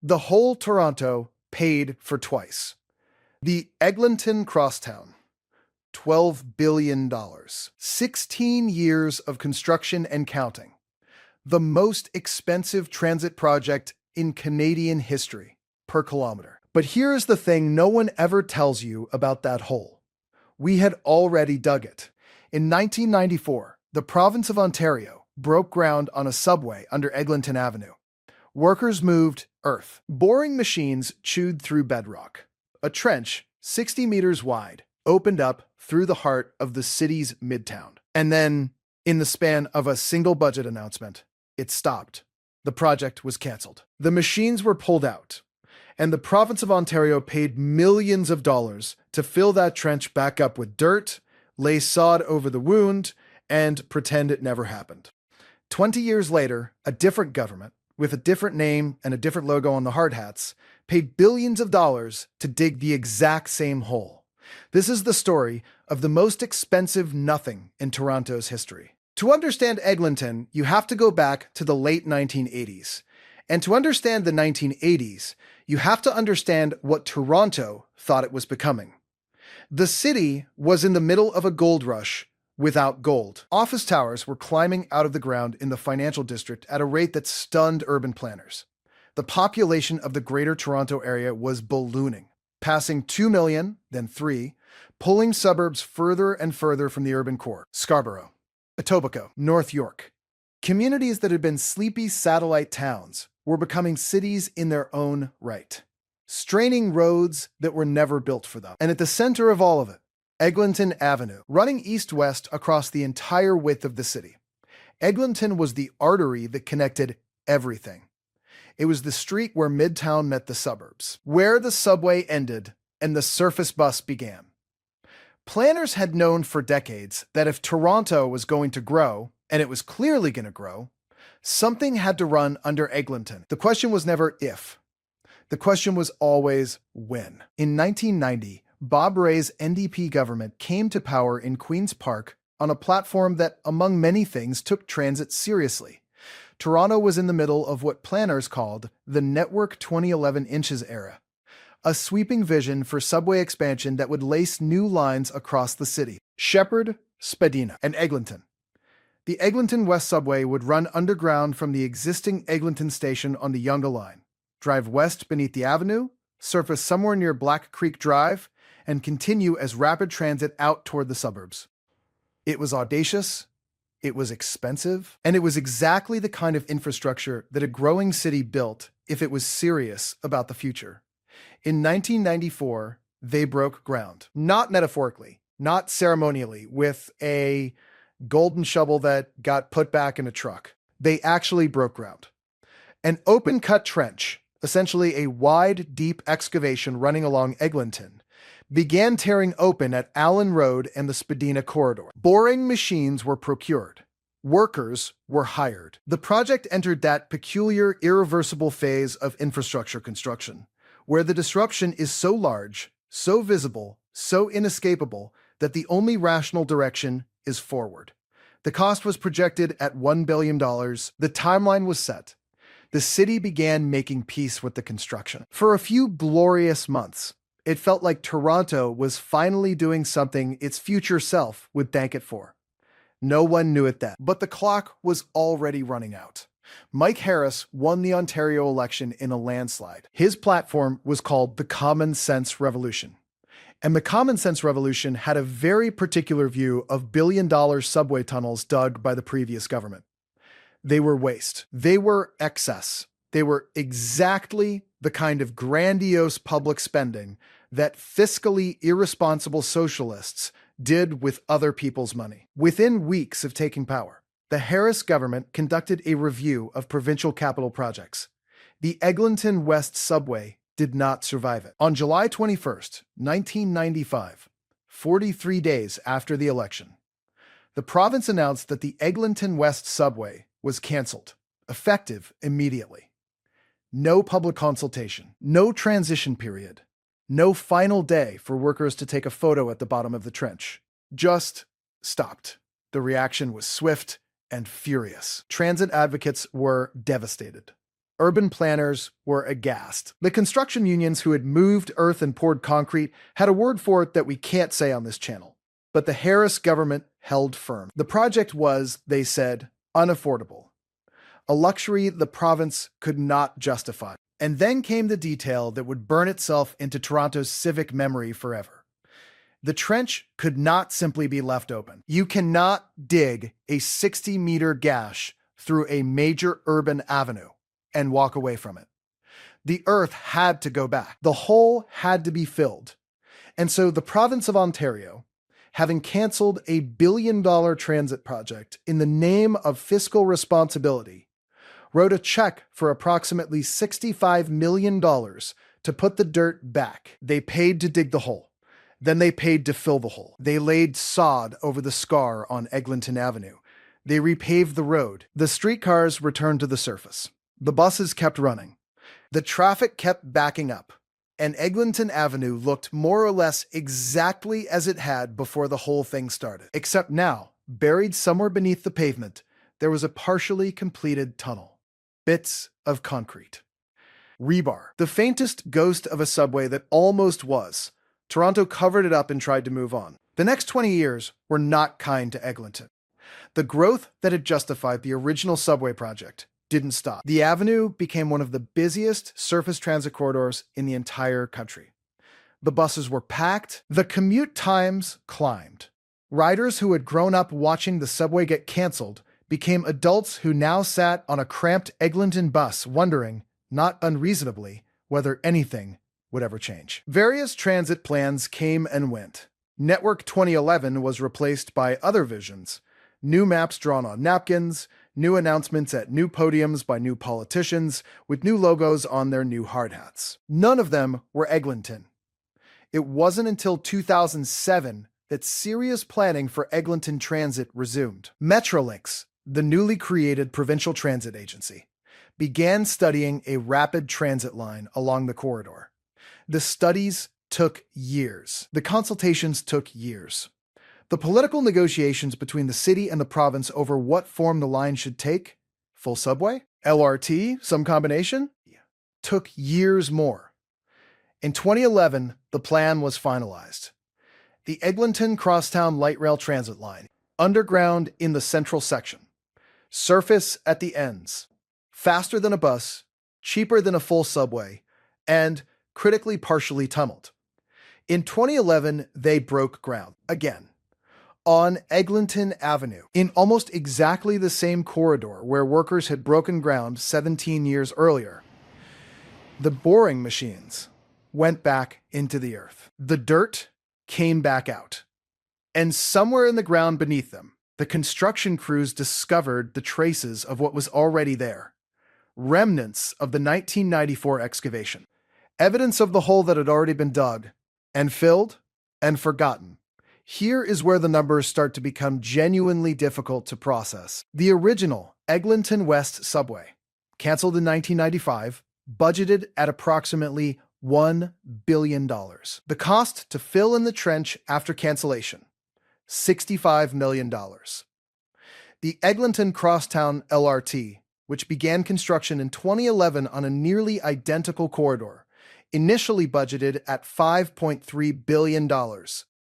The whole Toronto paid for twice. The Eglinton Crosstown, $12 billion. 16 years of construction and counting. The most expensive transit project in Canadian history per kilometer. But here's the thing no one ever tells you about that hole. We had already dug it. In 1994, the province of Ontario broke ground on a subway under Eglinton Avenue. Workers moved earth. Boring machines chewed through bedrock. A trench, 60 meters wide, opened up through the heart of the city's midtown. And then, in the span of a single budget announcement, it stopped. The project was cancelled. The machines were pulled out, and the province of Ontario paid millions of dollars to fill that trench back up with dirt, lay sod over the wound, and pretend it never happened. 20 years later, a different government, with a different name and a different logo on the hard hats, paid billions of dollars to dig the exact same hole. This is the story of the most expensive nothing in Toronto's history. To understand Eglinton, you have to go back to the late 1980s. And to understand the 1980s, you have to understand what Toronto thought it was becoming. The city was in the middle of a gold rush without gold. Office towers were climbing out of the ground in the financial district at a rate that stunned urban planners. The population of the Greater Toronto Area was ballooning, passing 2 million, then 3, pulling suburbs further and further from the urban core. Scarborough, Etobicoke, North York. Communities that had been sleepy satellite towns were becoming cities in their own right, straining roads that were never built for them. And at the center of all of it, Eglinton Avenue, running east-west across the entire width of the city. Eglinton was the artery that connected everything. It was the street where Midtown met the suburbs, where the subway ended and the surface bus began. Planners had known for decades that if Toronto was going to grow, and it was clearly going to grow, something had to run under Eglinton. The question was never if. The question was always when. In 1990, Bob Rae's NDP government came to power in Queen's Park on a platform that, among many things, took transit seriously. Toronto was in the middle of what planners called the Network 2011 Inches era, a sweeping vision for subway expansion that would lace new lines across the city: Sheppard, Spadina, and Eglinton. The Eglinton West subway would run underground from the existing Eglinton station on the Yonge line, drive west beneath the avenue, surface somewhere near Black Creek Drive, and continue as rapid transit out toward the suburbs. It was audacious, it was expensive, and it was exactly the kind of infrastructure that a growing city built if it was serious about the future. In 1994, they broke ground. Not metaphorically, not ceremonially, with a golden shovel that got put back in a truck. They actually broke ground. An open-cut trench, essentially a wide, deep excavation running along Eglinton, began tearing open at Allen Road and the Spadina corridor. Boring machines were procured. Workers were hired. The project entered that peculiar, irreversible phase of infrastructure construction, where the disruption is so large, so visible, so inescapable, that the only rational direction is forward. The cost was projected at $1 billion. The timeline was set. The city began making peace with the construction. For a few glorious months, it felt like Toronto was finally doing something its future self would thank it for. No one knew it then, but the clock was already running out. Mike Harris won the Ontario election in a landslide. His platform was called the Common Sense Revolution. And the Common Sense Revolution had a very particular view of billion-dollar subway tunnels dug by the previous government. They were waste. They were excess. They were exactly the kind of grandiose public spending that fiscally irresponsible socialists did with other people's money. Within weeks of taking power, the Harris government conducted a review of provincial capital projects. The Eglinton West subway did not survive it. On July 21st, 1995, 43 days after the election, the province announced that the Eglinton West subway was cancelled, effective immediately. No public consultation, no transition period, no final day for workers to take a photo at the bottom of the trench. Just stopped. The reaction was swift and furious. Transit advocates were devastated. Urban planners were aghast. The construction unions who had moved earth and poured concrete had a word for it that we can't say on this channel. But the Harris government held firm. The project was, they said, unaffordable, a luxury the province could not justify. And then came the detail that would burn itself into Toronto's civic memory forever. The trench could not simply be left open. You cannot dig a 60-meter gash through a major urban avenue and walk away from it. The earth had to go back. The hole had to be filled. And so the province of Ontario, having canceled a billion-dollar transit project in the name of fiscal responsibility, wrote a check for approximately $65 million to put the dirt back. They paid to dig the hole. Then they paid to fill the hole. They laid sod over the scar on Eglinton Avenue. They repaved the road. The streetcars returned to the surface. The buses kept running. The traffic kept backing up. And Eglinton Avenue looked more or less exactly as it had before the whole thing started. Except now, buried somewhere beneath the pavement, there was a partially completed tunnel. Bits of concrete. Rebar. The faintest ghost of a subway that almost was. Toronto covered it up and tried to move on. The next 20 years were not kind to Eglinton. The growth that had justified the original subway project didn't stop. The avenue became one of the busiest surface transit corridors in the entire country. The buses were packed. The commute times climbed. Riders who had grown up watching the subway get canceled became adults who now sat on a cramped Eglinton bus wondering, not unreasonably, whether anything would ever change. Various transit plans came and went. Network 2011 was replaced by other visions. New maps drawn on napkins, new announcements at new podiums by new politicians, with new logos on their new hard hats. None of them were Eglinton. It wasn't until 2007 that serious planning for Eglinton Transit resumed. Metrolinx, the newly created provincial transit agency, began studying a rapid transit line along the corridor. The studies took years. The consultations took years. The political negotiations between the city and the province over what form the line should take, full subway, LRT, some combination, took years more. In 2011, the plan was finalized. The Eglinton Crosstown Light Rail Transit Line, underground in the central section, surface at the ends, faster than a bus, cheaper than a full subway, and critically partially tunneled. In 2011, they broke ground again. On Eglinton Avenue, in almost exactly the same corridor where workers had broken ground 17 years earlier. The boring machines went back into the earth. The dirt came back out. And somewhere in the ground beneath them, the construction crews discovered the traces of what was already there. Remnants of the 1994 excavation. Evidence of the hole that had already been dug and filled and forgotten. Here is where the numbers start to become genuinely difficult to process. The original Eglinton West subway, canceled in 1995, budgeted at approximately $1 billion. The cost to fill in the trench after cancellation, $65 million. The Eglinton Crosstown LRT, which began construction in 2011 on a nearly identical corridor, initially budgeted at $5.3 billion.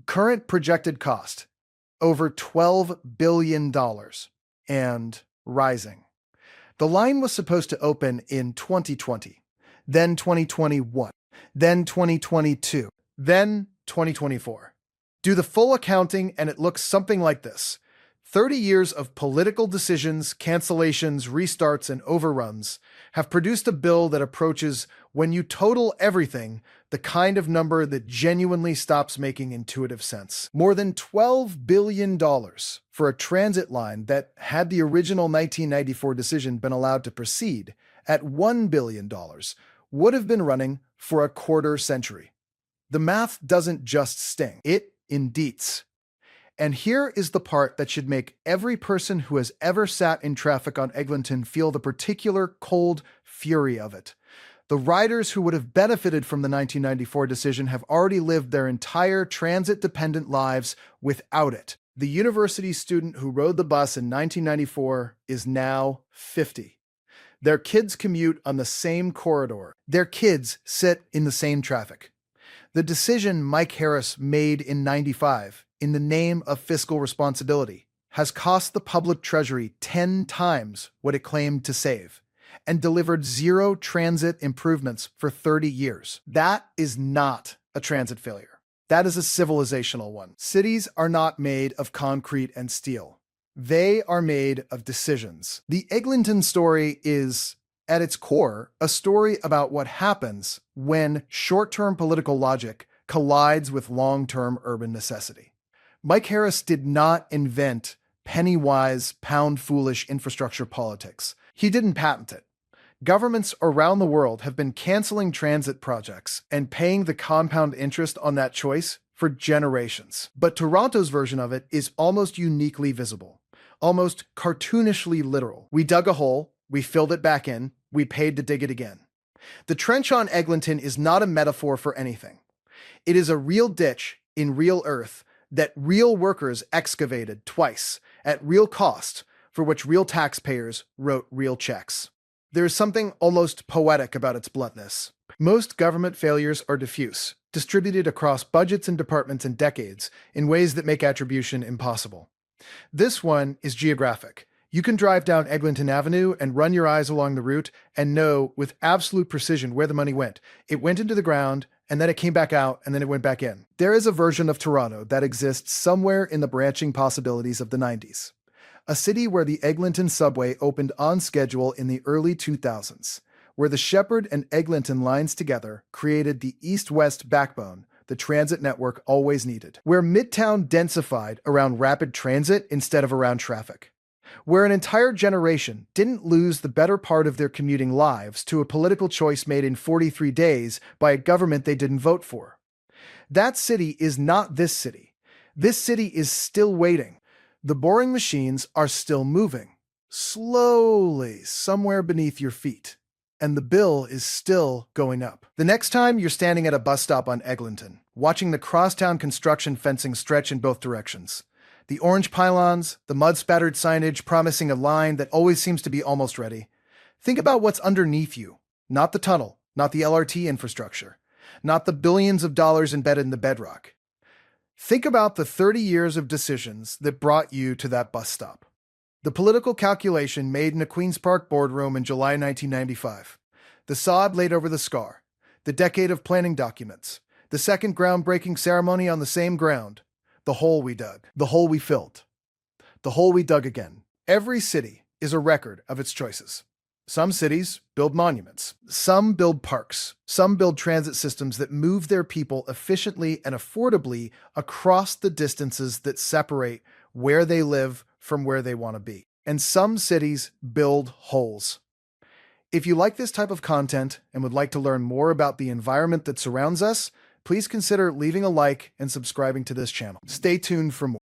Current projected cost, over $12 billion, and rising. The line was supposed to open in 2020, then 2021, then 2022, then 2024. Do the full accounting and it looks something like this. 30 years of political decisions, cancellations, restarts, and overruns have produced a bill that approaches, when you total everything, the kind of number that genuinely stops making intuitive sense. More than $12 billion for a transit line that, had the original 1994 decision been allowed to proceed, at $1 billion, would have been running for a quarter century. The math doesn't just sting, it indeeds. And here is the part that should make every person who has ever sat in traffic on Eglinton feel the particular cold fury of it. The riders who would have benefited from the 1994 decision have already lived their entire transit-dependent lives without it. The university student who rode the bus in 1994 is now 50. Their kids commute on the same corridor. Their kids sit in the same traffic. The decision Mike Harris made in '95, in the name of fiscal responsibility, has cost the public treasury 10 times what it claimed to save, and delivered zero transit improvements for 30 years. That is not a transit failure. That is a civilizational one. Cities are not made of concrete and steel. They are made of decisions. The Eglinton story is, at its core, a story about what happens when short-term political logic collides with long-term urban necessity. Mike Harris did not invent penny-wise, pound-foolish infrastructure politics. He didn't patent it. Governments around the world have been canceling transit projects and paying the compound interest on that choice for generations. But Toronto's version of it is almost uniquely visible, almost cartoonishly literal. We dug a hole, we filled it back in, we paid to dig it again. The trench on Eglinton is not a metaphor for anything. It is a real ditch in real earth that real workers excavated twice at real cost, for which real taxpayers wrote real checks. There is something almost poetic about its bluntness. Most government failures are diffuse, distributed across budgets and departments and decades in ways that make attribution impossible. This one is geographic. You can drive down Eglinton Avenue and run your eyes along the route and know with absolute precision where the money went. It went into the ground, and then it came back out, and then it went back in. There is a version of Toronto that exists somewhere in the branching possibilities of the 90s. A city where the Eglinton subway opened on schedule in the early 2000s, where the Shepherd and Eglinton lines together created the east-west backbone the transit network always needed, where Midtown densified around rapid transit instead of around traffic, where an entire generation didn't lose the better part of their commuting lives to a political choice made in 43 days by a government they didn't vote for. That city is not this city. This city is still waiting. The boring machines are still moving, slowly, somewhere beneath your feet, and the bill is still going up. The next time you're standing at a bus stop on Eglinton, watching the crosstown construction fencing stretch in both directions, the orange pylons, the mud-spattered signage promising a line that always seems to be almost ready, think about what's underneath you, not the tunnel, not the LRT infrastructure, not the billions of dollars embedded in the bedrock. Think about the 30 years of decisions that brought you to that bus stop. The political calculation made in a Queen's Park boardroom in July 1995. The sod laid over the scar. The decade of planning documents. The second groundbreaking ceremony on the same ground. The hole we dug. The hole we filled. The hole we dug again. Every city is a record of its choices. Some cities build monuments. Some build parks. Some build transit systems that move their people efficiently and affordably across the distances that separate where they live from where they want to be. And some cities build holes. If you like this type of content and would like to learn more about the environment that surrounds us, please consider leaving a like and subscribing to this channel. Stay tuned for more.